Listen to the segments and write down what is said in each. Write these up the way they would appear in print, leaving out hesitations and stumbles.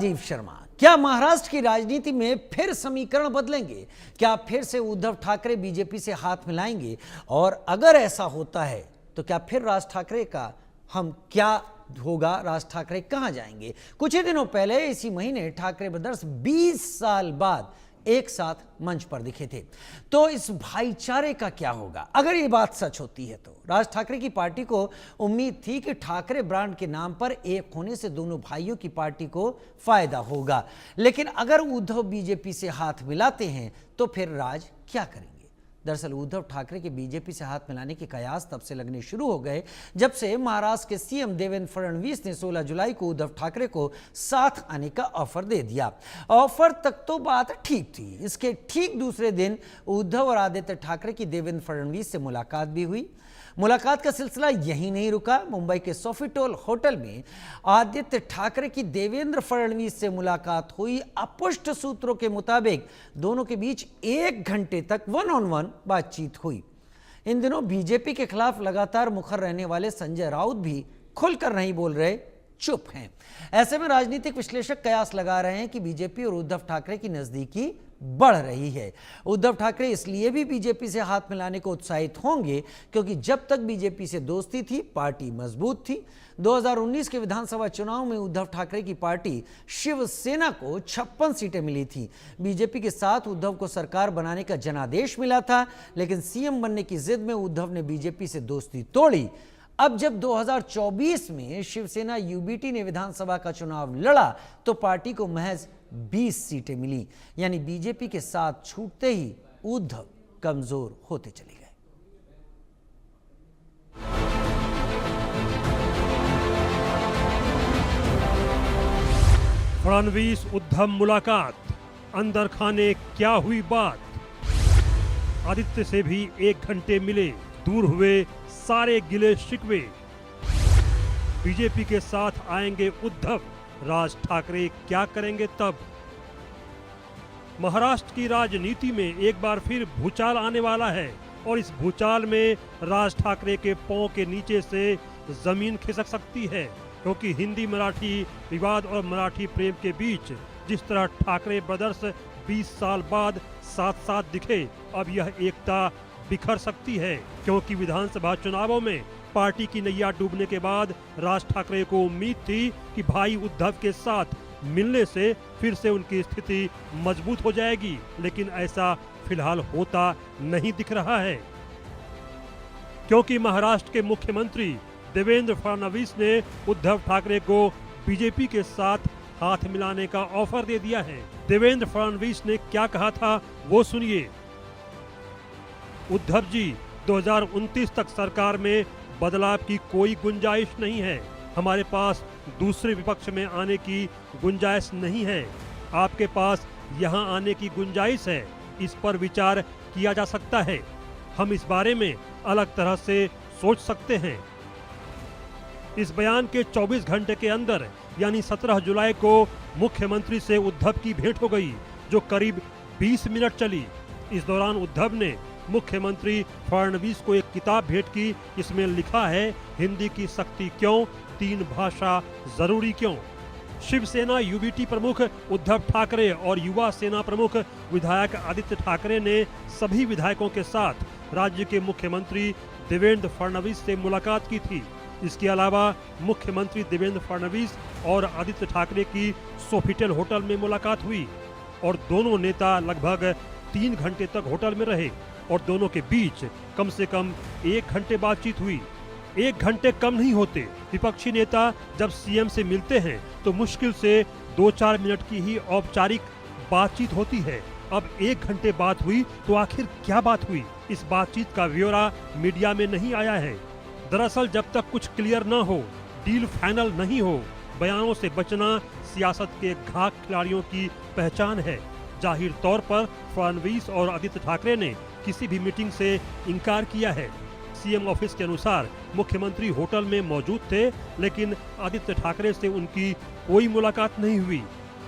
राजीव शर्मा, क्या महाराष्ट्र की राजनीति में फिर समीकरण बदलेंगे? क्या फिर से उद्धव ठाकरे बीजेपी से हाथ मिलाएंगे? और अगर ऐसा होता है तो क्या फिर राज ठाकरे का क्या होगा? राज ठाकरे कहां जाएंगे? कुछ ही दिनों पहले इसी महीने ठाकरे ब्रदर्स 20 साल बाद एक साथ मंच पर दिखे थे। तो इस भाईचारे का क्या होगा अगर ये बात सच होती है? तो राज ठाकरे की पार्टी को उम्मीद थी कि ठाकरे ब्रांड के नाम पर एक होने से दोनों भाइयों की पार्टी को फायदा होगा, लेकिन अगर उद्धव बीजेपी से हाथ मिलाते हैं तो फिर राज क्या करेंगे? दरअसल उद्धव ठाकरे के बीजेपी से हाथ मिलाने के कयास तब से लगने शुरू हो गए जब से महाराष्ट्र के सीएम देवेंद्र फडणवीस ने 16 जुलाई को उद्धव ठाकरे को साथ आने का ऑफर दे दिया। ऑफर तक तो बात ठीक थी। इसके ठीक दूसरे दिन उद्धव और आदित्य ठाकरे की देवेंद्र फडणवीस से मुलाकात भी हुई। मुलाकात का सिलसिला यहीं नहीं रुका। मुंबई के सोफिटोल होटल में आदित्य ठाकरे की देवेंद्र फडणवीस से मुलाकात हुई। अपुष्ट सूत्रों के मुताबिक दोनों के बीच 1 घंटे तक वन ऑन वन बातचीत हुई। इन दिनों बीजेपी के खिलाफ लगातार मुखर रहने वाले संजय राउत भी खुलकर नहीं बोल रहे, चुप हैं। ऐसे में राजनीतिक विश्लेषक कयास लगा रहे हैं कि बीजेपी और उद्धव ठाकरे की नजदीकी बढ़ रही है। उद्धव ठाकरे इसलिए भी बीजेपी से हाथ मिलाने को उत्साहित होंगे क्योंकि जब तक बीजेपी से दोस्ती थी पार्टी मजबूत थी। 2019 के विधानसभा चुनाव में उद्धव ठाकरे की पार्टी शिवसेना को 56 सीटें मिली थी। बीजेपी के साथ उद्धव को सरकार बनाने का जनादेश मिला था, लेकिन सीएम बनने की जिद में उद्धव ने बीजेपी से दोस्ती तोड़ी। अब जब 2024 में शिवसेना यूबीटी ने विधानसभा का चुनाव लड़ा तो पार्टी को महज 20 सीटें मिली, यानी बीजेपी के साथ छूटते ही उद्धव कमजोर होते चले गए। फडणवीस उद्धव मुलाकात, अंदर खाने क्या हुई बात? आदित्य से भी 1 घंटे मिले, दूर हुए सारे गिले शिकवे। बीजेपी के साथ आएंगे उद्धव, राज ठाकरे क्या करेंगे तब? महाराष्ट्र की राजनीति में एक बार फिर भूचाल आने वाला है और इस भूचाल में राज ठाकरे के पांव के नीचे से जमीन खिसक सकती है, क्योंकि हिंदी मराठी विवाद और मराठी प्रेम के बीच जिस तरह ठाकरे ब्रदर्स 20 साल बाद साथ साथ दिखे, अब यह एकता बिखर सकती है, क्योंकि विधानसभा चुनावों में पार्टी की नैया डूबने के बाद राज ठाकरे को उम्मीद थी कि भाई उद्धव के साथ मिलने से फिर से उनकी स्थिति मजबूत हो जाएगी, लेकिन ऐसा फिलहाल होता नहीं दिख रहा है, क्योंकि महाराष्ट्र के मुख्यमंत्री देवेंद्र फडणवीस ने उद्धव ठाकरे को बीजेपी के साथ हाथ मिलाने का ऑफर दे दिया है। देवेंद्र फडणवीस ने क्या कहा था वो सुनिए। उद्धव जी, 2029 तक सरकार में बदलाव की कोई गुंजाइश नहीं है। हमारे पास दूसरे विपक्ष में आने की गुंजाइश नहीं है। आपके पास यहां आने की गुंजाइश है, इस पर विचार किया जा सकता है। हम इस बारे में अलग तरह से सोच सकते हैं। इस बयान के 24 घंटे के अंदर यानी 17 जुलाई को मुख्यमंत्री से उद्धव की भेंट हो गई, जो करीब 20 मिनट चली। इस दौरान उद्धव ने मुख्यमंत्री फडणवीस को एक किताब भेंट की। इसमें लिखा है, हिंदी की सख्ती क्यों, 3 भाषा जरूरी क्यों। शिवसेना यूबीटी प्रमुख उद्धव ठाकरे और युवा सेना प्रमुख विधायक आदित्य ठाकरे ने सभी विधायकों के साथ राज्य के मुख्यमंत्री देवेंद्र फडणवीस से मुलाकात की थी। इसके अलावा मुख्यमंत्री देवेंद्र फडणवीस और आदित्य ठाकरे की सोफिटेल होटल में मुलाकात हुई और दोनों नेता लगभग 3 घंटे तक होटल में रहे और दोनों के बीच कम से कम 1 घंटे बातचीत हुई। 1 घंटे कम नहीं होते। विपक्षी नेता जब सीएम से मिलते हैं तो मुश्किल से 2-4 मिनट की ही औपचारिक बातचीत होती है। अब 1 घंटे बात हुई तो आखिर क्या बात हुई? इस बातचीत का ब्यौरा मीडिया में नहीं आया है। दरअसल जब तक कुछ क्लियर न हो, डील फाइनल नहीं हो, बयानों से बचना सियासत के घाक खिलाड़ियों की पहचान है। जाहिर तौर पर फडणवीस और आदित्य ठाकरे ने किसी भी मीटिंग से इनकार किया है। सीएम ऑफिस के अनुसार मुख्यमंत्री होटल में मौजूद थे, लेकिन आदित्य ठाकरे से उनकी कोई मुलाकात नहीं हुई।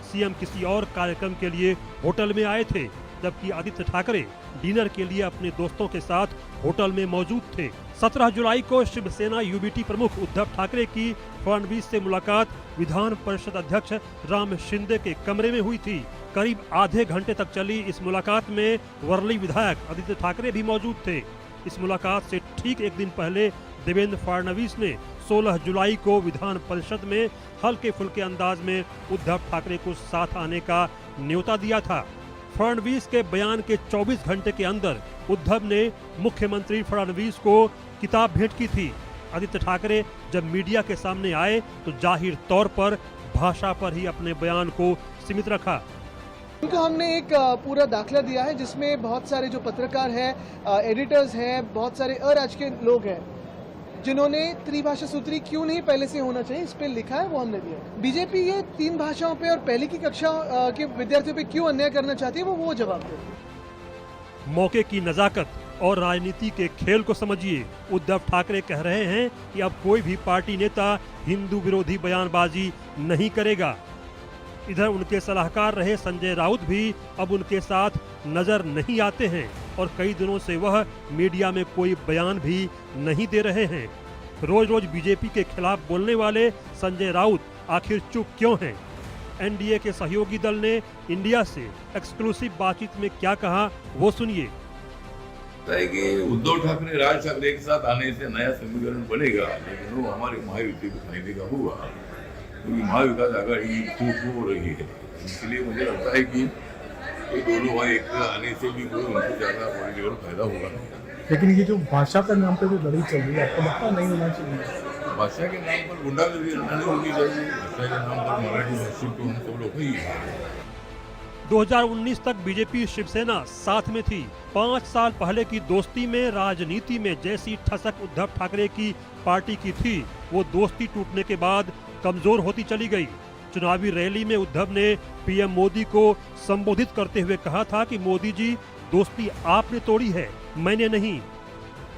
सीएम किसी और कार्यक्रम के लिए होटल में आए थे जबकि आदित्य ठाकरे डिनर के लिए अपने दोस्तों के साथ होटल में मौजूद थे। 17 जुलाई को शिवसेना यूबीटी प्रमुख उद्धव ठाकरे की फडणवीस से मुलाकात विधान परिषद अध्यक्ष राम शिंदे के कमरे में हुई थी। करीब आधे घंटे तक चली इस मुलाकात में वर्ली विधायक आदित्य ठाकरे भी मौजूद थे। इस मुलाकात से ठीक एक दिन पहले देवेंद्र फडणवीस ने 16 जुलाई को विधान परिषद में हल्के फुल्के अंदाज में उद्धव ठाकरे को साथ आने का न्योता दिया था। फडणवीस के बयान के 24 घंटे के अंदर उद्धव ने मुख्यमंत्री फडणवीस को किताब भेंट की थी। आदित्य ठाकरे जब मीडिया के सामने आए तो जाहिर तौर पर भाषा पर ही अपने बयान को सीमित रखा। उनको हमने एक पूरा दाखला दिया है जिसमें बहुत सारे जो पत्रकार हैं, एडिटर्स हैं, बहुत सारे अराजकीय लोग हैं जिन्होंने त्रिभाषा सूत्री क्यों नहीं पहले से होना चाहिए इस पे लिखा है, वो हमने दिया है। बीजेपी ये 3 भाषाओं पे और पहली की कक्षा के विद्यार्थियों पे क्यों अन्याय करना चाहती है वो जवाब दे। मौके की नजाकत और राजनीति के खेल को समझिए। उद्धव ठाकरे कह रहे हैं कि अब कोई भी पार्टी नेता हिंदू विरोधी बयानबाजी नहीं करेगा। इधर उनके सलाहकार रहे संजय राउत भी अब उनके साथ नजर नहीं आते हैं और कई दिनों से वह मीडिया में कोई बयान भी नहीं दे रहे हैं। रोज रोज बीजेपी के खिलाफ बोलने वाले संजय राउत आखिर चुप क्यों हैं? एनडीए के सहयोगी दल ने इंडिया से एक्सक्लूसिव बातचीत में क्या कहा वो सुनिए। कि उद्धव ठाकरे राज ठाकरे के साथ आने से नया समीकरण बनेगा, लेकिन वो हमारी महायुति को फायदे का होगा क्योंकि महाविकास आघाड़ी खूब हो रही है। इसलिए मुझे लगता है कि ये दोनों भाई एक आने से भी कोई उनको ज्यादा पॉलिटिकल फायदा होगा नहीं। लेकिन ये जो भाषा के नाम पे जो लड़ाई चल रही है आपको लगता नहीं होना चाहिए? भाषा के नाम पर गुंडागर्दी नहीं होनी चाहिए। भाषा के नाम पर मराठी भाषी को हम सब लोग ही 2019 तक बीजेपी शिवसेना साथ में थी। 5 साल पहले की दोस्ती में राजनीति में जैसी ठसक उद्धव ठाकरे की पार्टी की थी वो दोस्ती टूटने के बाद कमजोर होती चली गई। चुनावी रैली में उद्धव ने पीएम मोदी को संबोधित करते हुए कहा था कि मोदी जी दोस्ती आपने तोड़ी है, मैंने नहीं।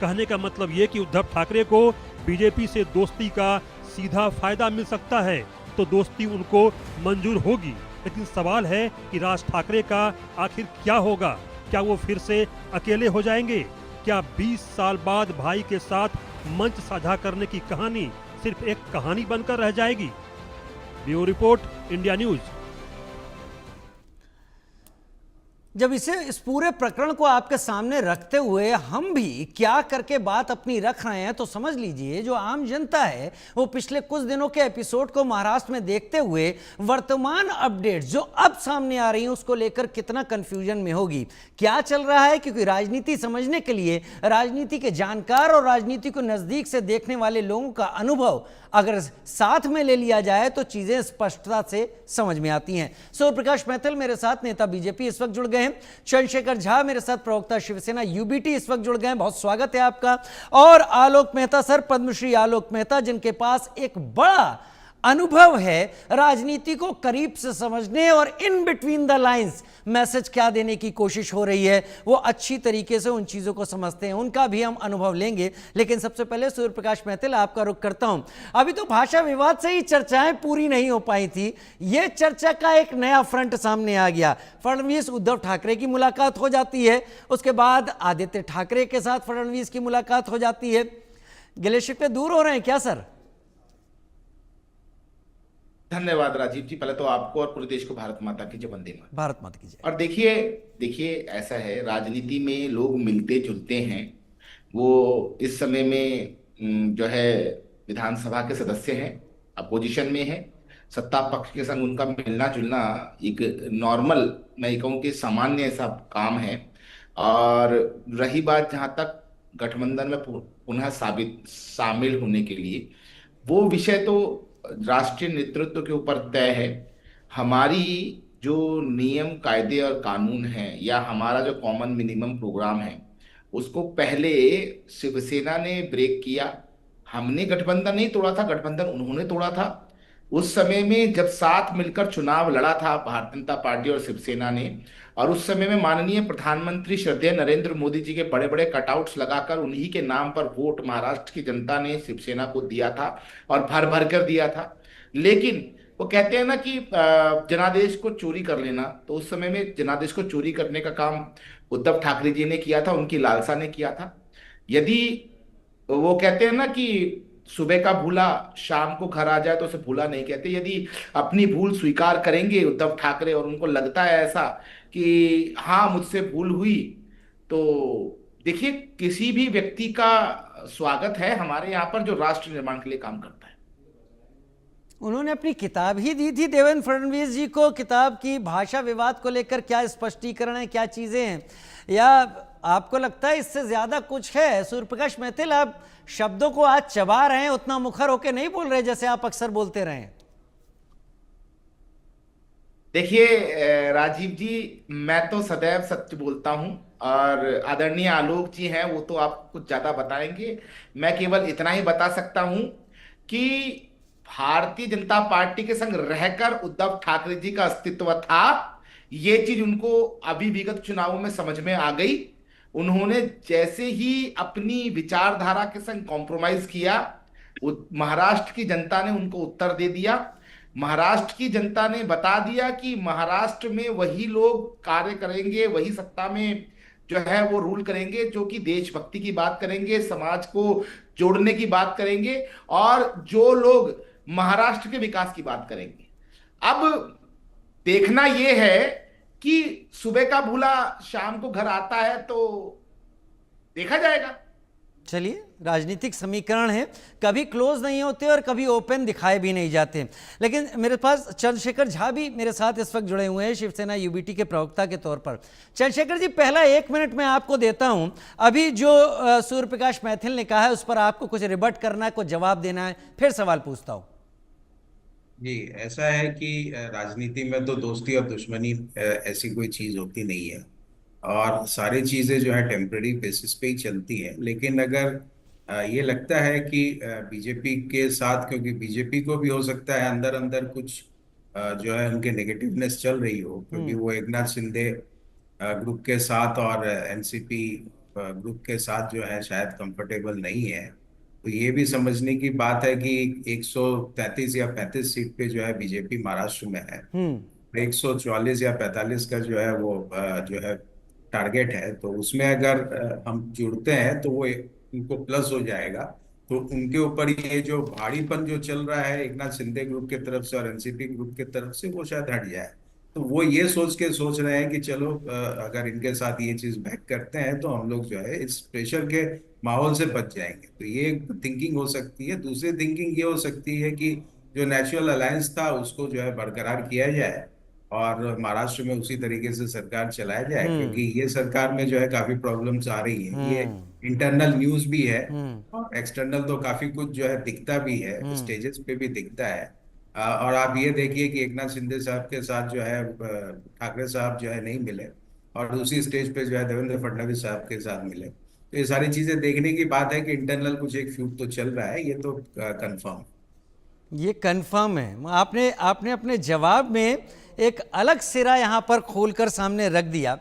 कहने का मतलब ये कि उद्धव ठाकरे को बीजेपी से दोस्ती का सीधा फायदा मिल सकता है तो दोस्ती उनको मंजूर होगी। लेकिन सवाल है कि राज ठाकरे का आखिर क्या होगा? क्या वो फिर से अकेले हो जाएंगे? क्या 20 साल बाद भाई के साथ मंच साझा करने की कहानी सिर्फ एक कहानी बनकर रह जाएगी? Bureau report, India news. जब इस पूरे प्रकरण को आपके सामने रखते हुए हम भी क्या करके बात अपनी रख रहे हैं तो समझ लीजिए जो आम जनता है वो पिछले कुछ दिनों के एपिसोड को महाराष्ट्र में देखते हुए वर्तमान अपडेट्स जो अब सामने आ रही हैं उसको लेकर कितना कंफ्यूजन में होगी, क्या चल रहा है। क्योंकि राजनीति समझने के लिए राजनीति के जानकार और राजनीति को नजदीक से देखने वाले लोगों का अनुभव अगर साथ में ले लिया जाए तो चीजें स्पष्टता से समझ में आती हैं। सूर्य प्रकाश मैथिल मेरे साथ, नेता बीजेपी इस वक्त जुड़ गए हैं। चंद्रशेखर झा मेरे साथ, प्रवक्ता शिवसेना यूबीटी इस वक्त जुड़ गए हैं, बहुत स्वागत है आपका। और आलोक मेहता सर, पद्मश्री आलोक मेहता, जिनके पास एक बड़ा अनुभव है राजनीति को करीब से समझने और in between the lines message क्या देने की कोशिश हो रही है वो अच्छी तरीके से उन चीजों को समझते हैं, उनका भी हम अनुभव लेंगे। लेकिन सबसे पहले सूर्य प्रकाश मैथिल आपका रुख करता हूं। अभी तो भाषा विवाद से ही चर्चाएं पूरी नहीं हो पाई थी, ये चर्चा का एक नया फ्रंट सामने आ गया। फडणवीस उद्धव ठाकरे की मुलाकात हो जाती है, उसके बाद आदित्य ठाकरे के साथ फडणवीस की मुलाकात हो जाती है। गिले शिकवे दूर हो रहे हैं क्या सर? धन्यवाद राजीव जी, पहले तो आपको और पूरे देश को भारत माता की जय, वंदे मातरम। भारत माता की जय। और देखिए ऐसा है, राजनीति में लोग मिलते जुलते हैं। वो इस समय में जो है विधानसभा के सदस्य हैं, अपोजिशन में है, सत्ता पक्ष के संग उनका मिलना जुलना एक नॉर्मल, मैं कहूँ कि सामान्य ऐसा काम है। और रही बात जहाँ तक गठबंधन में पुनः शामिल होने के लिए, वो विषय तो राष्ट्रीय नेतृत्व के ऊपर तय है। हमारी जो नियम कायदे और कानून हैं या हमारा जो कॉमन मिनिमम प्रोग्राम है उसको पहले शिवसेना ने ब्रेक किया। हमने गठबंधन नहीं तोड़ा था, गठबंधन उन्होंने तोड़ा था। उस समय में जब साथ मिलकर चुनाव लड़ा था भारतीय जनता पार्टी और शिवसेना ने, और उस समय में माननीय प्रधानमंत्री श्रद्धेय नरेंद्र मोदी जी के बड़े बड़े कटआउट्स लगाकर उन्हीं के नाम पर वोट महाराष्ट्र की जनता ने शिवसेना को दिया था और भर भर कर दिया था। लेकिन वो कहते हैं ना कि जनादेश को चोरी कर लेना, तो उस समय में जनादेश को चोरी करने का काम उद्धव ठाकरे जी ने किया था, उनकी लालसा ने किया था। यदि वो कहते हैं ना कि सुबह का भूला शाम को घर आ जाए तो उसे भूला नहीं कहते, यदि अपनी भूल स्वीकार करेंगे उद्धव ठाकरे और उनको लगता है ऐसा कि हाँ मुझसे भूल हुई, तो देखिए किसी भी व्यक्ति का स्वागत है हमारे यहाँ पर जो राष्ट्र निर्माण के लिए काम करता है। उन्होंने अपनी किताब ही दी थी देवेंद्र फडणवीस जी को। किताब की भाषा विवाद को लेकर क्या स्पष्टीकरण है, क्या चीजें हैं, या आपको लगता है इससे ज्यादा कुछ है? सूर्यप्रकाश महतिल, आप शब्दों को आज चबा रहे हैं, उतना मुखर होकर नहीं बोल रहे जैसे आप अक्सर बोलते रहे। देखिए राजीव जी, मैं तो सदैव सत्य बोलता हूं और आदरणीय आलोक जी हैं वो तो आप कुछ ज्यादा बताएंगे। मैं केवल इतना ही बता सकता हूं कि भारतीय जनता पार्टी के संग रहकर उद्धव ठाकरे जी का अस्तित्व था, ये चीज उनको अभी विगत चुनावों में समझ में आ गई। उन्होंने जैसे ही अपनी विचारधारा के संग कॉम्प्रोमाइज किया, महाराष्ट्र की जनता ने उनको उत्तर दे दिया। महाराष्ट्र की जनता ने बता दिया कि महाराष्ट्र में वही लोग कार्य करेंगे, वही सत्ता में जो है वो रूल करेंगे जो कि देशभक्ति की बात करेंगे, समाज को जोड़ने की बात करेंगे और जो लोग महाराष्ट्र के विकास की बात करेंगे। अब देखना यह है कि सुबह का भूला शाम को घर आता है, तो देखा जाएगा। चलिए, राजनीतिक समीकरण है, कभी क्लोज नहीं होते और कभी ओपन दिखाए भी नहीं जाते। लेकिन मेरे पास चंद्रशेखर झा भी मेरे साथ इस वक्त जुड़े हुए हैं, शिवसेना यूबीटी के प्रवक्ता के तौर पर। चंद्रशेखर जी, पहला 1 मिनट मैं आपको देता हूं। अभी जो सूर्यप्रकाश मैथिल ने कहा है उस पर आपको कुछ रिबट करना है, कुछ जवाब देना है, फिर सवाल पूछता हूं। जी, ऐसा है कि राजनीति में तो दोस्ती और दुश्मनी ऐसी कोई चीज होती नहीं है और सारी चीजें जो है टेम्परेरी बेसिस पे ही चलती हैं। लेकिन अगर ये लगता है कि बीजेपी के साथ, क्योंकि बीजेपी को भी हो सकता है अंदर अंदर कुछ जो है उनके नेगेटिवनेस चल रही हो, क्योंकि वो एकनाथ शिंदे ग्रुप के साथ और एनसीपी ग्रुप के साथ जो है शायद कंफर्टेबल नहीं है, तो ये भी समझने की बात है कि 133 या 35 सीट पे जो है बीजेपी महाराष्ट्र में है, 144 या 45 का जो है वो जो है टारगेट है। तो उसमें अगर हम जुड़ते हैं तो वो उनको प्लस हो जाएगा। तो उनके ऊपर ये जो भारीपन जो चल रहा है एकनाथ शिंदे ग्रुप की तरफ से और एनसीपी ग्रुप की तरफ से, वो शायद हट जाए। तो वो ये सोच रहे हैं कि चलो अगर इनके साथ ये चीज बैक करते हैं तो हम लोग जो है इस प्रेशर के माहौल से बच जाएंगे। तो ये थिंकिंग हो सकती है। दूसरी थिंकिंग ये हो सकती है कि जो नेचुरल अलायंस था उसको जो है बरकरार किया जाए और महाराष्ट्र में उसी तरीके से सरकार चलाया जाए, क्योंकि ये सरकार में जो है काफी प्रॉब्लम्स आ रही हैं। ये इंटरनल न्यूज भी है और एक्सटर्नल तो काफी कुछ जो है दिखता भी है, स्टेजेस पे भी दिखता है। और आप ये देखिए कि एकनाथ शिंदे साहब के साथ जो है ठाकरे साहब जो है नहीं मिले और दूसरी स्टेज पे जो है देवेंद्र फडणवीस साहब के साथ मिले। तो ये सारी चीजें देखने की बात है कि इंटरनल कुछ एक फ्यूड तो चल रहा है, ये तो कंफर्म। ये कंफर्म है। आपने अपने जवाब में एक अलग सिरा यहां पर खोलकर सामने रख दिया।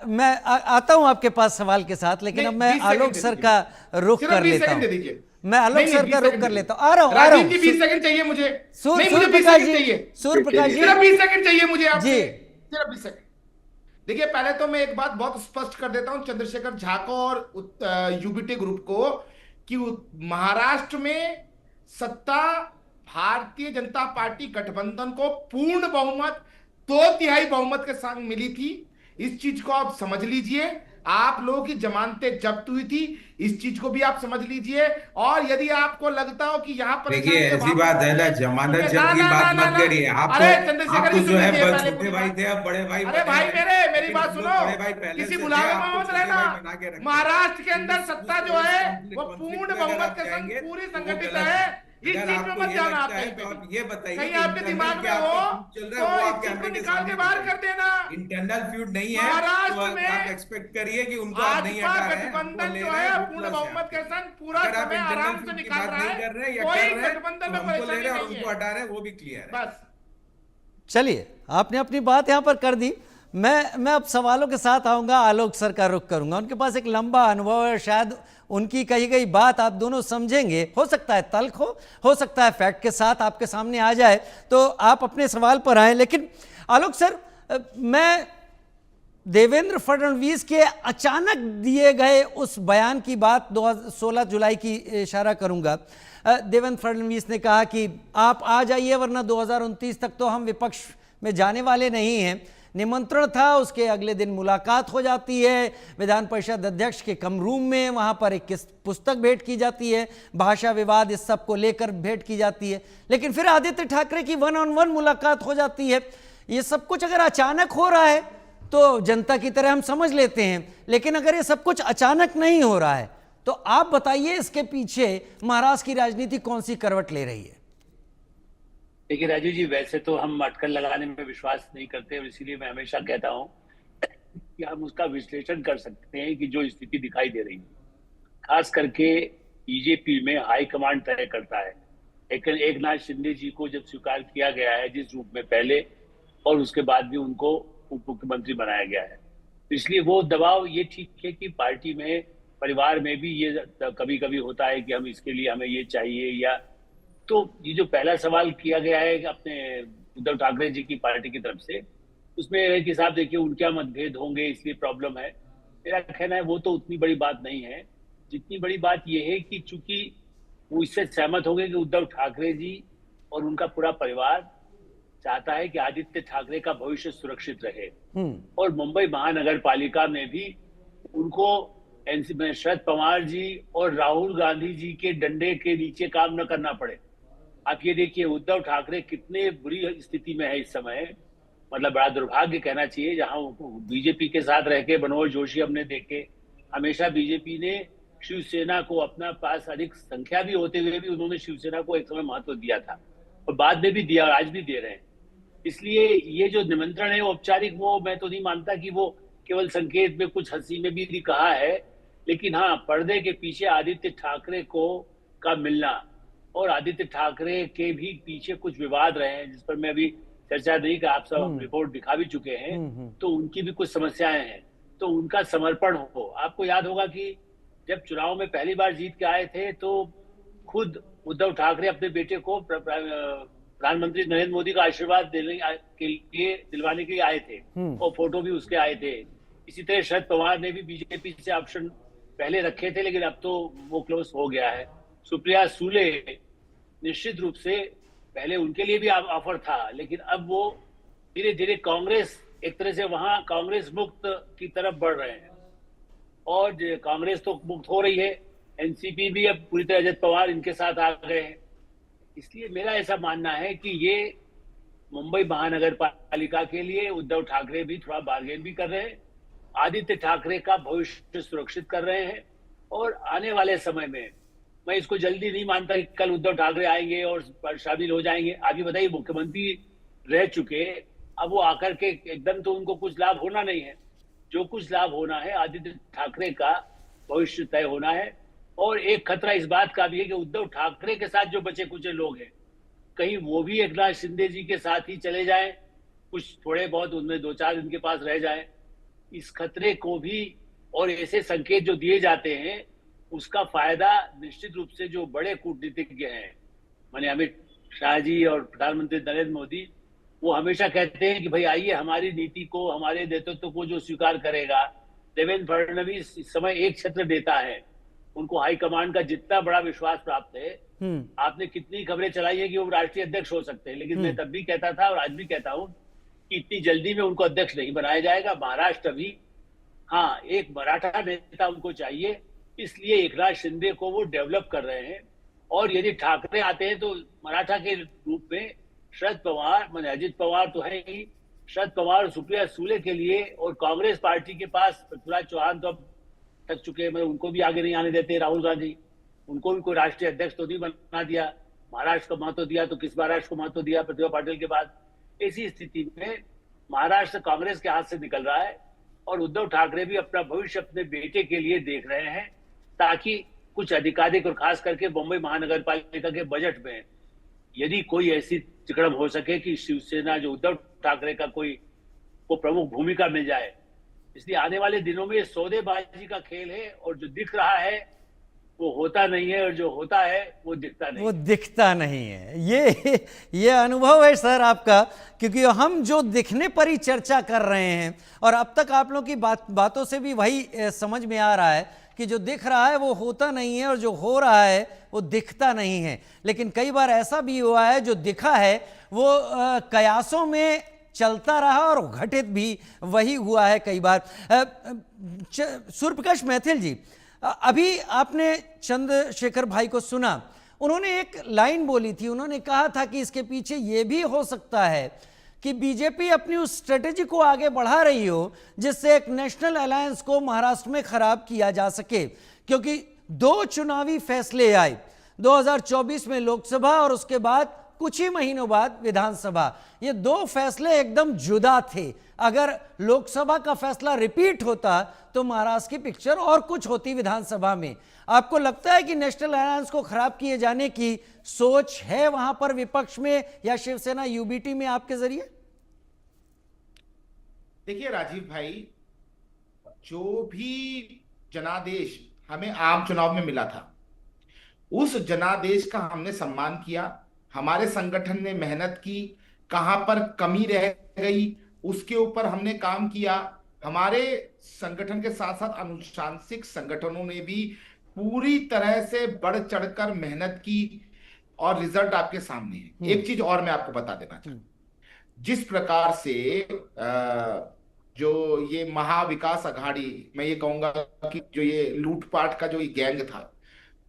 मैं आता हूं आपके पास सवाल के साथ, लेकिन अब मैं आलोक सर का रुख कर लेता हूं। मैं आलोक सर का रुख कर लेता हूं। आ रहा हूं 20 सेकंड चाहिए मुझे। सूर्यप्रकाश जी, सिर्फ 20 सेकंड चाहिए मुझे आपसे, जी सिर्फ 20 सेकंड। देखिए, पहले तो मैं एक बात बहुत स्पष्ट कर देता हूं चंद्रशेखर झा को और यूबीटी ग्रुप को कि महाराष्ट्र में सत्ता भारतीय जनता पार्टी गठबंधन को पूर्ण बहुमत, 2/3 बहुमत के साथ मिली थी। इस चीज को आप समझ लीजिए। आप लोगों की जमानतें जब्त हुई थी, इस चीज को भी आप समझ लीजिए। और यदि आपको लगता हो कि यहाँ पर देखिए ऐसी बात है ना, जमानत जब्त की बात मत करिए। आप तो जो है छोटे भाई थे, अब बड़े भाई। अरे भाई मेरी बात सुनो, किसी बुलावे में मत रहना। महाराष्ट्र के अंदर सत्ता जो है वो पूर्ण बहुमत के संग पूरी संगठित है। इस चीज में मत जाना। आप ये बताइए कहीं आपके दिमाग में हो तो इस चीज को निकाल के बाहर कर देना। इंटरनल फ्यूड नहीं है, महाराष्ट्र में आप एक्सपेक्ट करिए कि उनको नहीं भाजपा हटा रहे हैं, गठबंधन जो है पूर्ण बहुमत के संग पूरा समय आराम से निकाल रहा है। कोई गठबंधन में परेशानी नहीं है, उनको हटा रहे हैं, वो भी क्लियर है। बस चलिए, आपने अपनी बात यहां पर कर दी। मैं अब सवालों के साथ आऊंगा, आलोक सर का रुख करूंगा। उनके पास एक लंबा अनुभव है, शायद उनकी कही गई बात आप दोनों समझेंगे। हो सकता है तल्ख हो सकता है फैक्ट के साथ आपके सामने आ जाए, तो आप अपने सवाल पर आए। लेकिन आलोक सर, मैं देवेंद्र फडणवीस के अचानक दिए गए उस बयान की बात 16 जुलाई की इशारा करूंगा। देवेंद्र फडणवीस ने कहा कि आप आ जाइए वरना 2029 तक तो हम विपक्ष में जाने वाले नहीं हैं। निमंत्रण था, उसके अगले दिन मुलाकात हो जाती है विधान परिषद अध्यक्ष के कम रूम में। वहां पर एक पुस्तक भेंट की जाती है, भाषा विवाद इस सब को लेकर भेंट की जाती है। लेकिन फिर आदित्य ठाकरे की 1-on-1 मुलाकात हो जाती है। ये सब कुछ अगर अचानक हो रहा है तो जनता की तरह हम समझ लेते हैं, लेकिन अगर ये सब कुछ अचानक नहीं हो रहा है तो आप बताइए इसके पीछे महाराष्ट्र की राजनीति कौन सी करवट ले रही है? देखिए राजू जी, वैसे तो हम अटकल लगाने में विश्वास नहीं करते और इसीलिए मैं हमेशा कहता हूं कि हम उसका विश्लेषण कर सकते हैं कि जो स्थिति दिखाई दे रही है, खास करके बीजेपी में हाईकमांड तय करता है। लेकिन एकनाथ शिंदे जी को जब स्वीकार किया गया है जिस रूप में पहले और उसके बाद भी उनको उप मुख्यमंत्री बनाया गया है, इसलिए वो दबाव, ये ठीक है कि पार्टी में, परिवार में भी ये कभी कभी होता है कि हम इसके लिए हमें ये चाहिए या, तो ये जो पहला सवाल किया गया है अपने उद्धव ठाकरे जी की पार्टी की तरफ से, उसमें एक हिसाब देखिए उनके मतभेद होंगे इसलिए प्रॉब्लम है। मेरा कहना है वो तो उतनी बड़ी बात नहीं है, जितनी बड़ी बात यह है कि चूंकि वो इससे सहमत होंगे कि उद्धव ठाकरे जी और उनका पूरा परिवार चाहता है कि आदित्य ठाकरे का भविष्य सुरक्षित रहे और मुंबई महानगर पालिका में भी उनको शरद पवार जी और राहुल गांधी जी के डंडे के नीचे काम न करना पड़े। आप ये देखिए उद्धव ठाकरे कितने बुरी स्थिति में है इस समय, मतलब बड़ा दुर्भाग्य कहना चाहिए, जहां बीजेपी के साथ रह के मनोहर जोशी हमने देखे, हमेशा बीजेपी ने शिवसेना को अपना पास अधिक संख्या भी होते हुए भी उन्होंने शिवसेना को एक समय महत्व दिया था और बाद में भी दिया और आज भी दे रहे हैं। इसलिए ये जो निमंत्रण है वो औपचारिक, वो मैं तो नहीं मानता कि वो केवल संकेत में कुछ हंसी में भी कहा है, लेकिन हाँ पर्दे के पीछे आदित्य ठाकरे को का मिलना और आदित्य ठाकरे के भी पीछे कुछ विवाद रहे हैं जिस पर मैं अभी चर्चा नहीं कर, आप सब रिपोर्ट दिखा भी चुके हैं, तो उनकी भी कुछ समस्याएं हैं, तो उनका समर्पण हो। आपको याद होगा कि जब चुनाव में पहली बार जीत के आए थे तो खुद उद्धव ठाकरे अपने बेटे को प्रधानमंत्री नरेंद्र मोदी का आशीर्वाद देने के लिए, दिलवाने के लिए आए थे और फोटो भी उसके आए थे। इसी तरह शरद पवार ने भी बीजेपी से ऑप्शन पहले रखे थे लेकिन अब तो वो क्लोज हो गया है। सुप्रिया सुले निश्चित रूप से पहले उनके लिए भी ऑफर था, लेकिन अब वो धीरे धीरे कांग्रेस, एक तरह से वहां कांग्रेस मुक्त की तरफ बढ़ रहे हैं और कांग्रेस तो मुक्त हो रही है, एनसीपी भी अब पूरी तरह अजित पवार इनके साथ आ गए हैं। इसलिए मेरा ऐसा मानना है कि ये मुंबई महानगर पालिका के लिए उद्धव ठाकरे भी थोड़ा बार्गेन भी कर रहे हैं, आदित्य ठाकरे का भविष्य सुरक्षित कर रहे हैं और आने वाले समय में मैं इसको जल्दी नहीं मानता कि कल उद्धव ठाकरे आएंगे और शामिल हो जाएंगे। अभी बताइए मुख्यमंत्री रह चुके, अब वो आकर के एकदम तो उनको कुछ लाभ होना नहीं है, जो कुछ लाभ होना है आदित्य ठाकरे का भविष्य तय होना है। और एक खतरा इस बात का भी है कि उद्धव ठाकरे के साथ जो बचे कुछ लोग हैं कहीं वो भी एकनाथ शिंदे जी के साथ ही चले जाएं, कुछ थोड़े बहुत उनमें 2-4 दिन के पास रह जाएं। इस खतरे को भी और ऐसे संकेत जो दिए जाते हैं उसका फायदा निश्चित रूप से जो बड़े कूटनीतिज्ञ हैं, माने अमित शाह जी और प्रधानमंत्री नरेंद्र मोदी, वो हमेशा कहते हैं कि भाई आइए हमारी नीति को, हमारे नेतृत्व को जो स्वीकार करेगा। देवेंद्र फडणवीस इस समय एक क्षेत्र देता है, उनको हाईकमांड का जितना बड़ा विश्वास प्राप्त है, आपने कितनी खबरें चलाई है कि वो राष्ट्रीय अध्यक्ष हो सकते हैं, लेकिन मैं तब भी कहता था और आज भी कहता हूं कि इतनी जल्दी में उनको अध्यक्ष नहीं बनाया जाएगा। महाराष्ट्र भी, हाँ एक मराठा नेता उनको चाहिए, इसलिए एकनाथ शिंदे को वो डेवलप कर रहे हैं। और यदि ठाकरे आते हैं तो मराठा के रूप में शरद पवार, माने अजित पवार तो है ही, शरद पवार और सुप्रिया सुले के लिए, और कांग्रेस पार्टी के पास पृथ्वीराज चौहान तो अब थक चुके हैं, मतलब उनको भी आगे नहीं आने देते। राहुल गांधी, उनको भी कोई राष्ट्रीय अध्यक्ष तो नहीं बना दिया, महाराष्ट्र को महत्व दिया तो किस महाराष्ट्र को महत्व दिया प्रतिभा पाटिल के बाद। ऐसी स्थिति में महाराष्ट्र कांग्रेस के हाथ से निकल रहा है और उद्धव ठाकरे भी अपना भविष्य अपने बेटे के लिए देख रहे हैं, ताकि कुछ अधिकाधिक और खास करके मुंबई महानगर पालिका के बजट में यदि कोई ऐसी तिकड़म हो सके कि शिवसेना, जो उद्धव ठाकरे का कोई को प्रमुख भूमिका मिल जाए। इसलिए आने वाले दिनों में ये सौदेबाजी का खेल है, और जो दिख रहा है वो होता नहीं है, और जो होता है वो दिखता नहीं वो दिखता नहीं है। ये अनुभव है सर आपका, क्योंकि हम जो दिखने पर ही चर्चा कर रहे हैं, और अब तक आप लोगों की बातों से भी वही समझ में आ रहा है कि जो दिख रहा है वो होता नहीं है, और जो हो रहा है वो दिखता नहीं है। लेकिन कई बार ऐसा भी हुआ है जो दिखा है वो कयासों में चलता रहा और घटित भी वही हुआ है कई बार। सूर्यप्रकाश मैथिल जी, अभी आपने चंद्रशेखर भाई को सुना, उन्होंने एक लाइन बोली थी, उन्होंने कहा था कि इसके पीछे ये भी हो सकता है कि बीजेपी अपनी उस स्ट्रेटेजी को आगे बढ़ा रही हो जिससे एक नेशनल अलायंस को महाराष्ट्र में खराब किया जा सके, क्योंकि 2 चुनावी फैसले आए, 2024 में लोकसभा और उसके बाद कुछ ही महीनों बाद विधानसभा। ये 2 फैसले एकदम जुदा थे। अगर लोकसभा का फैसला रिपीट होता तो महाराष्ट्र की पिक्चर और कुछ होती विधानसभा में। आपको लगता है कि नेशनल अलायंस को खराब किए जाने की सोच है वहां पर विपक्ष में, या शिवसेना यूबीटी में आपके जरिए? देखिए राजीव भाई, जो भी जनादेश हमें आम चुनाव में मिला था, उस जनादेश का हमने सम्मान किया। हमारे संगठन ने मेहनत की, कहां पर कमी रह गई उसके ऊपर हमने काम किया। हमारे संगठन के साथ साथ अनुशांसिक संगठनों ने भी पूरी तरह से बढ़ चढ़कर मेहनत की, और रिजल्ट आपके सामने है। एक चीज और मैं आपको बता देना चाहता हूं, जिस प्रकार से जो ये महाविकास अघाड़ी, मैं ये कहूंगा कि जो ये लूटपाट का जो ये गैंग था,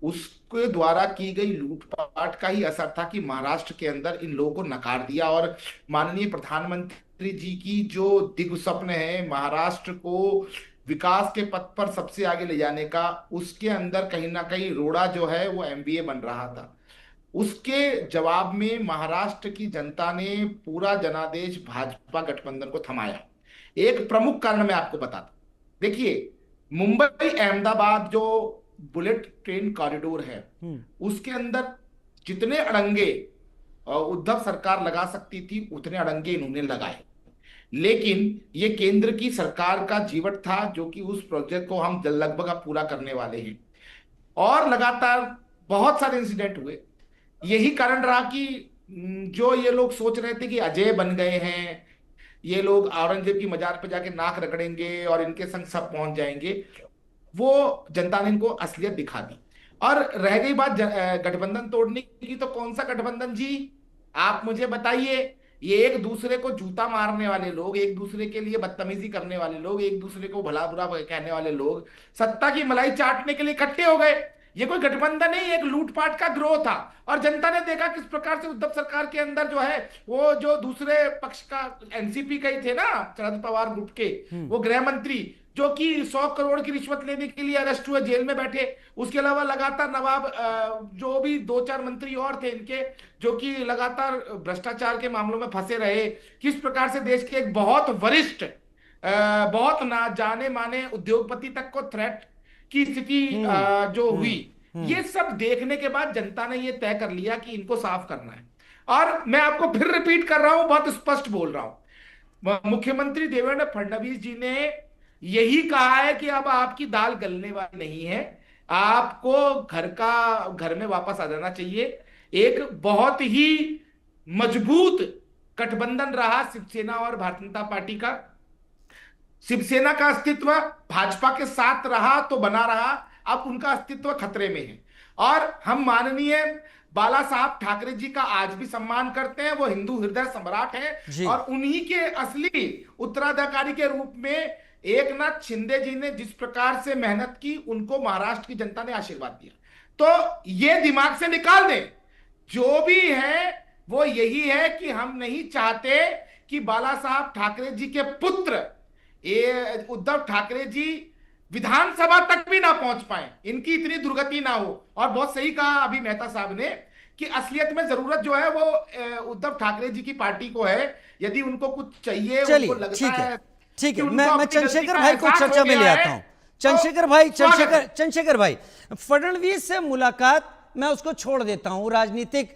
उसके द्वारा की गई लूटपाट का ही असर था कि महाराष्ट्र के अंदर इन लोगों को नकार दिया। और माननीय प्रधानमंत्री जी की जो दिग्ग स्वप्न है महाराष्ट्र को विकास के पथ पर सबसे आगे ले जाने का, उसके अंदर कहीं ना कहीं रोड़ा जो है वो एमबीए बन रहा था। उसके जवाब में महाराष्ट्र की जनता ने पूरा जनादेश भाजपा गठबंधन को थमाया। एक प्रमुख कारण मैं आपको बताता, देखिए मुंबई अहमदाबाद जो बुलेट ट्रेन कॉरिडोर है, उसके अंदर जितने अड़ंगे उद्धव सरकार लगा सकती थी उतने अड़ंगे इन्होंने लगाए, लेकिन ये केंद्र की सरकार का जीवट था जो कि उस प्रोजेक्ट को हम लगभग अब पूरा करने वाले हैं। और लगातार बहुत सारे इंसिडेंट हुए। यही कारण रहा कि जो ये लोग सोच रहे थे कि अजय बन गए हैं, ये लोग औरंगजेब की मजार पे जाके नाक रगड़ेंगे और इनके संग सब पहुंच जाएंगे, वो जनता ने इनको असलियत दिखा दी। और रह गई बात गठबंधन तोड़ने की, तो कौन सा गठबंधन जी, आप मुझे बताइए। ये एक दूसरे को जूता मारने वाले लोग, एक दूसरे के लिए बदतमीजी करने वाले लोग, एक दूसरे को भला बुरा कहने वाले लोग सत्ता की मलाई चाटने के लिए इकट्ठे हो गए। ये कोई गठबंधन नहीं, एक लूटपाट का गिरोह था। और जनता ने देखा किस प्रकार से उद्धव सरकार के अंदर जो है वो जो दूसरे पक्ष का एनसीपी के ही थे ना, शरद पवार ग्रुप के वो गृह मंत्री, जो कि 100 करोड़ की रिश्वत लेने के लिए अरेस्ट हुए, जेल में बैठे। उसके अलावा लगातार नवाब जो भी 2-4 मंत्री और थे इनके, जो कि लगातार भ्रष्टाचार के मामलों में फंसे रहे। किस प्रकार से देश के एक बहुत वरिष्ठ बहुत ना जाने माने उद्योगपति तक को थ्रेट की स्थिति जो हुई, ये सब देखने के बाद जनता ने ये तय कर लिया कि इनको साफ करना है। और मैं आपको फिर रिपीट कर रहा हूं, बहुत स्पष्ट बोल रहा हूं, मुख्यमंत्री देवेंद्र फडणवीस जी ने यही कहा है कि अब आपकी दाल गलने वाली नहीं है, आपको घर में वापस आ जाना चाहिए। एक बहुत ही मजबूत गठबंधन रहा शिवसेना और भारतीय जनता पार्टी का। शिवसेना का अस्तित्व भाजपा के साथ रहा तो बना रहा, अब उनका अस्तित्व खतरे में है। और हम माननीय बाला साहब ठाकरे जी का आज भी सम्मान करते हैं, वो हिंदू हृदय सम्राट हैं, और उन्हीं के असली उत्तराधिकारी के रूप में एकनाथ शिंदे जी ने जिस प्रकार से मेहनत की, उनको महाराष्ट्र की जनता ने आशीर्वाद दिया। तो ये दिमाग से निकाल दें, जो भी है वो यही है कि हम नहीं चाहते कि बाला साहब ठाकरे जी के पुत्र उद्धव ठाकरे जी विधानसभा तक भी ना पहुंच पाए, इनकी इतनी दुर्गति ना हो। और बहुत सही कहा अभी मेहता साहब ने कि असलियत में जरूरत जो है वो उद्धव ठाकरे जी की पार्टी को है। यदि उनको कुछ चाहिए, उनको लगता है ठीक है, मैं चंद्रशेखर भाई को चर्चा में ले आता हूं। चंद्रशेखर भाई, फडणवीस से मुलाकात मैं उसको छोड़ देता हूँ, राजनीतिक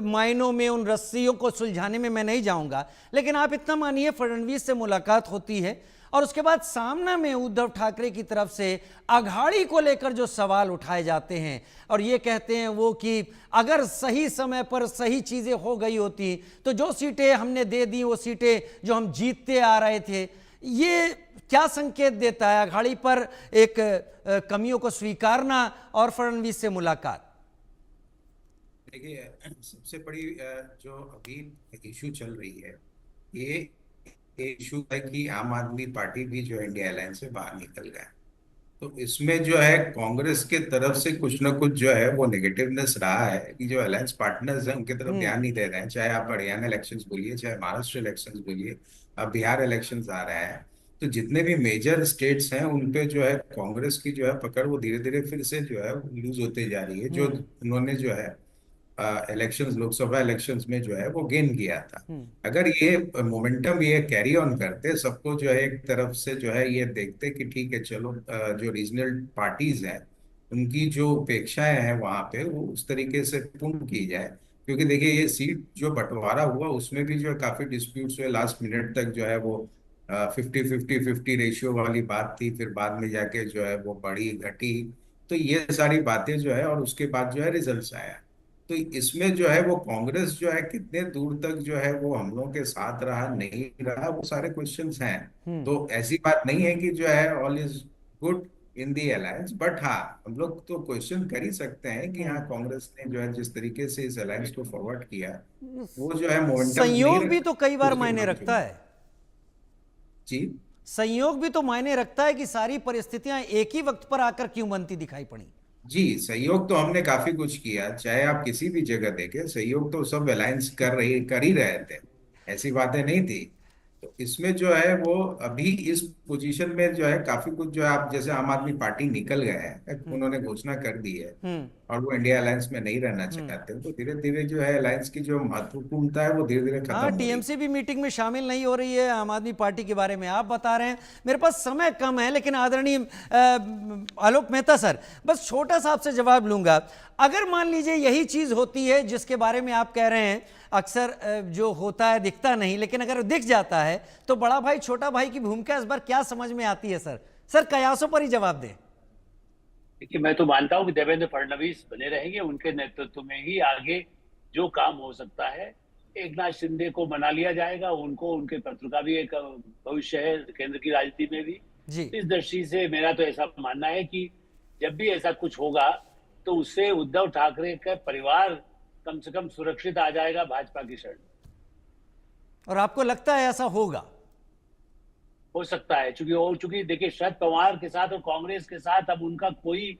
मायनों में उन रस्सियों को सुलझाने में मैं नहीं जाऊंगा। लेकिन आप इतना मानिए, फडणवीस से मुलाकात होती है और उसके बाद सामना में उद्धव ठाकरे की तरफ से अघाड़ी को लेकर जो सवाल उठाए जाते हैं और ये कहते हैं वो कि अगर सही समय पर सही चीज़ें हो गई होती तो जो सीटें हमने दे दी, वो सीटें जो हम जीतते आ रहे थे, ये क्या संकेत देता है? अघाड़ी पर एक कमियों को स्वीकारना और फडणवीस से मुलाकात। देखिए, सबसे बड़ी जो अभी इशू चल रही है, ये इशू है कि आम आदमी पार्टी भी जो इंडिया अलायंस से बाहर निकल गया। तो इसमें जो है कांग्रेस के तरफ से कुछ ना कुछ जो है वो नेगेटिवनेस रहा है कि जो अलायंस पार्टनर्स हैं उनके तरफ ध्यान नहीं दे रहे हैं। चाहे आप हरियाणा इलेक्शंस बोलिए, चाहे महाराष्ट्र इलेक्शंस बोलिए, अब बिहार इलेक्शंस आ रहे हैं, तो जितने भी मेजर स्टेट्स हैं उन पे जो है कांग्रेस की जो है पकड़ वो धीरे धीरे फिर से जो है लूज होते जा रही है। जो उन्होंने जो है इलेक्शंस, लोकसभा इलेक्शंस में जो है वो गेन किया था। अगर ये मोमेंटम ये कैरी ऑन करते, सबको जो है एक तरफ से जो है ये देखते कि ठीक है चलो जो रीजनल पार्टीज हैं उनकी जो अपेक्षाएं हैं वहां पे वो उस तरीके से पूर्ण की जाए। क्योंकि देखिए ये सीट जो बंटवारा हुआ उसमें भी जो है काफी डिस्प्यूट्स हुए, लास्ट मिनट तक जो है वो 50-50 रेशियो वाली बात थी, फिर बाद में जाके जो है वो बढ़ी घटी। तो ये सारी बातें जो है और उसके बाद जो है रिजल्ट्स आया। तो इसमें जो है वो कांग्रेस जो है कितने दूर तक जो है वो हम लोगों के साथ रहा नहीं रहा, वो सारे क्वेश्चंस हैं। तो ऐसी बात नहीं है कि जो है all is good in the alliance, but हाँ हम लोग तो क्वेश्चन कर ही सकते हैं कि हाँ कांग्रेस ने जो है जिस तरीके से इस अलायंस को फॉरवर्ड किया वो जो है मोमेंटम संयोग भी तो कई बार मायने रखता है जी। संयोग भी तो मायने रखता है कि सारी परिस्थितियां एक ही वक्त पर आकर क्यों बनती दिखाई पड़ी। जी, सहयोग तो हमने काफी कुछ किया, चाहे आप किसी भी जगह देखें सहयोग तो सब अलायंस कर ही रहे थे, ऐसी बातें नहीं थी। तो इसमें जो है वो अभी इस पोजीशन में जो है काफी कुछ जो है, आप जैसे आम आदमी पार्टी निकल गए हैं, उन्होंने घोषणा कर दी है और वो इंडिया अलायंस में नहीं रहना चाहते, तो धीरे धीरे जो है अलायंस की जो महत्वपूर्णता है वो धीरे धीरे खत्म हो रही है। टीएमसी भी मीटिंग में शामिल नहीं हो रही है, आम आदमी पार्टी के बारे में आप बता रहे हैं। मेरे पास समय कम है, लेकिन आदरणीय आलोक मेहता सर, बस छोटा सा आपसे जवाब लूंगा। अगर मान लीजिए यही चीज होती है जिसके बारे में आप कह रहे हैं, अक्सर जो होता है दिखता नहीं, लेकिन अगर दिख जाता है तो बड़ा भाई छोटा भाई की भूमिका इस बार क्या समझ में आती है? सर कयासों पर ही जवाब दें। देखिए, मैं तो मानता हूं कि देवेंद्र फडणवीस बने रहेंगे, उनके नेतृत्व में ही आगे जो काम हो सकता है। एकनाथ शिंदे को मना लिया जाएगा, उनको उनके पत्र का भी एक भविष्य है केंद्र की राजनीति में भी जी। इस दृष्टि से मेरा तो ऐसा मानना है कि जब भी ऐसा कुछ होगा तो उससे उद्धव ठाकरे का परिवार कम से कम सुरक्षित आ जाएगा भाजपा की शरण। और आपको लगता है ऐसा होगा? हो सकता है, चूंकि देखिए शरद पवार के साथ और कांग्रेस के साथ अब उनका कोई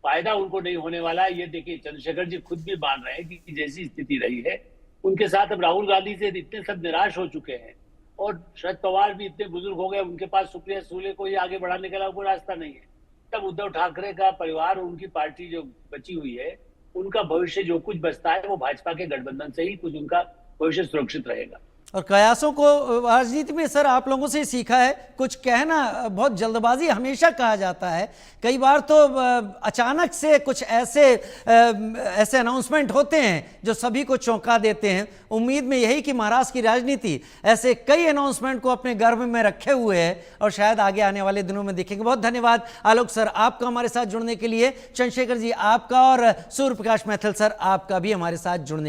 फायदा उनको नहीं होने वाला है। ये देखिए चंद्रशेखर जी खुद भी मान रहे हैं कि जैसी स्थिति रही है उनके साथ अब राहुल गांधी से इतने सब निराश हो चुके हैं और शरद पवार भी इतने बुजुर्ग हो गए, उनके पास सुप्रिया सुले को ही आगे बढ़ाने का कोई रास्ता नहीं है। तब उद्धव ठाकरे का परिवार, उनकी पार्टी जो बची हुई है, उनका भविष्य जो कुछ बचता है वो भाजपा के गठबंधन से ही कुछ उनका भविष्य सुरक्षित रहेगा। और कयासों को राजनीति में सर आप लोगों से सीखा है, कुछ कहना बहुत जल्दबाजी हमेशा कहा जाता है, कई बार तो अचानक से कुछ ऐसे अनाउंसमेंट होते हैं जो सभी को चौंका देते हैं। उम्मीद में यही कि महाराष्ट्र की राजनीति ऐसे कई अनाउंसमेंट को अपने गर्भ में रखे हुए है और शायद आगे आने वाले दिनों में देखेंगे। बहुत धन्यवाद आलोक सर आपका हमारे साथ जुड़ने के लिए, चंद्रशेखर जी आपका, और सूर्य प्रकाश मैथिल सर आपका भी हमारे साथ जुड़ने